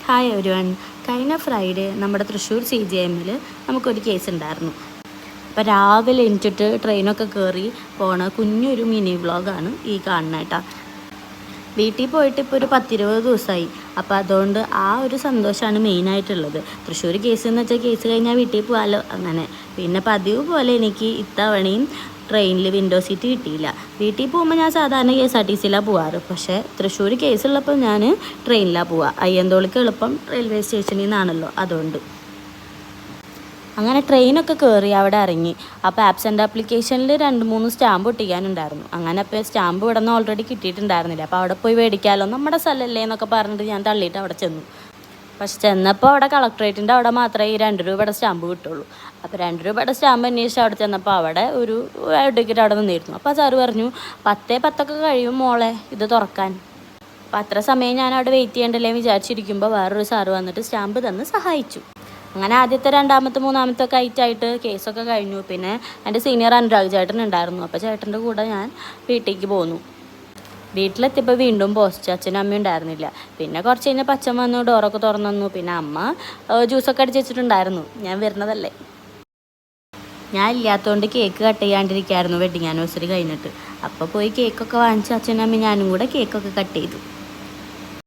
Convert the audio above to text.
Hi everyone. കഴിഞ്ഞ Friday നമ്മുടെ തൃശ്ശൂർ CGM-ൽ നമുക്കൊരു കേസ് ഉണ്ടായിരുന്നു. അപ്പോൾ രാവിലെ എണീറ്റിട്ട് ട്രെയിനൊക്കെ കയറി പോണ കുഞ്ഞൊരു മിനി വ്ളോഗാണ് ഈ കാണുന്നത് കേട്ടോ. വീട്ടിൽ പോയിട്ട് ഇപ്പോൾ ഒരു 10-20 ദിവസമായി. അപ്പോൾ അതുകൊണ്ട് ആ ഒരു സന്തോഷമാണ് മെയിനായിട്ടുള്ളത്. തൃശ്ശൂർ കേസ് എന്ന് വെച്ചാൽ കേസ് കഴിഞ്ഞാൽ വീട്ടിൽ പോകാമല്ലോ അങ്ങനെ. പിന്നെ പതിവ് പോലെ എനിക്ക് ഇത്തവണയും ട്രെയിനിൽ വിൻഡോ സീറ്റ് കിട്ടിയില്ല. വീട്ടിൽ പോകുമ്പോൾ ഞാൻ സാധാരണ KSRTC-യിലാണ് പോവാറ്. പക്ഷേ തൃശ്ശൂർ കേസുള്ളപ്പോൾ ഞാൻ ട്രെയിനിലാണ് പോവുക. അയ്യന്തോളിക്ക് എളുപ്പം റെയിൽവേ സ്റ്റേഷനിൽ നിന്നാണല്ലോ, അതുകൊണ്ട്. അങ്ങനെ ട്രെയിനൊക്കെ കയറി അവിടെ ഇറങ്ങി. അപ്പോൾ ആബ്സെൻ്റ് ആപ്ലിക്കേഷനിൽ 2-3 സ്റ്റാമ്പ് ഒട്ടിക്കാനുണ്ടായിരുന്നു. അങ്ങനെ അപ്പോൾ സ്റ്റാമ്പ് ഇവിടെ നിന്ന് ഓൾറെഡി കിട്ടിയിട്ടുണ്ടായിരുന്നില്ല. അപ്പോൾ അവിടെ പോയി മേടിക്കാമല്ലോ, നമ്മുടെ സ്ഥലമല്ലേ എന്നൊക്കെ പറഞ്ഞിട്ട് ഞാൻ തള്ളിയിട്ട് അവിടെ ചെന്നു. പക്ഷെ ചെന്നപ്പോൾ അവിടെ കളക്ട്രേറ്റിൻ്റെ അവിടെ മാത്രമേ ഈ 2 രൂപയുടെ സ്റ്റാമ്പ് കിട്ടുള്ളൂ. അപ്പോൾ 2 രൂപയുടെ സ്റ്റാമ്പ് അന്വേഷിച്ച് അവിടെ ചെന്നപ്പോൾ അവിടെ ഒരു ടിക്കറ്റ് അവിടെ നിന്നിരുന്നു. അപ്പോൾ സാറ് പറഞ്ഞു 10:10 കഴിയും മോളെ ഇത് തുറക്കാൻ. അപ്പോൾ അത്ര സമയം ഞാൻ അവിടെ വെയിറ്റ് ചെയ്യണ്ടല്ലേ വിചാരിച്ചിരിക്കുമ്പോൾ വേറൊരു സാറ് വന്നിട്ട് സ്റ്റാമ്പ് തന്ന് സഹായിച്ചു. അങ്ങനെ ആദ്യത്തെ 2-ാമത്തെ 3-ാമത്തെ ഒക്കെ ആയിട്ട് കേസൊക്കെ കഴിഞ്ഞു. പിന്നെ എൻ്റെ സീനിയർ അനുരാഗ് ചേട്ടൻ ഉണ്ടായിരുന്നു. അപ്പോൾ ചേട്ടൻ്റെ കൂടെ ഞാൻ വീട്ടിലേക്ക് പോന്നു. വീട്ടിലെത്തിയപ്പോൾ വീണ്ടും പോസ്റ്റ്. അച്ഛനും അമ്മയും ഉണ്ടായിരുന്നില്ല. പിന്നെ കുറച്ച് കഴിഞ്ഞപ്പോൾ അച്ഛൻ വന്നു, ഡോറൊക്കെ തുറന്നു തന്നു. പിന്നെ അമ്മ ജ്യൂസൊക്കെ അടിച്ച് വെച്ചിട്ടുണ്ടായിരുന്നു. ഞാൻ വരുന്നതല്ലേ. ഞാൻ ഇല്ലാത്തതുകൊണ്ട് കേക്ക് കട്ട് ചെയ്യാണ്ടിരിക്കുകയായിരുന്നു വെഡിങ് ആനിവേഴ്സറി കഴിഞ്ഞിട്ട്. അപ്പോൾ പോയി കേക്കൊക്കെ വാങ്ങിച്ച് അച്ഛനും അമ്മയും ഞാനും കൂടെ കേക്കൊക്കെ കട്ട് ചെയ്തു.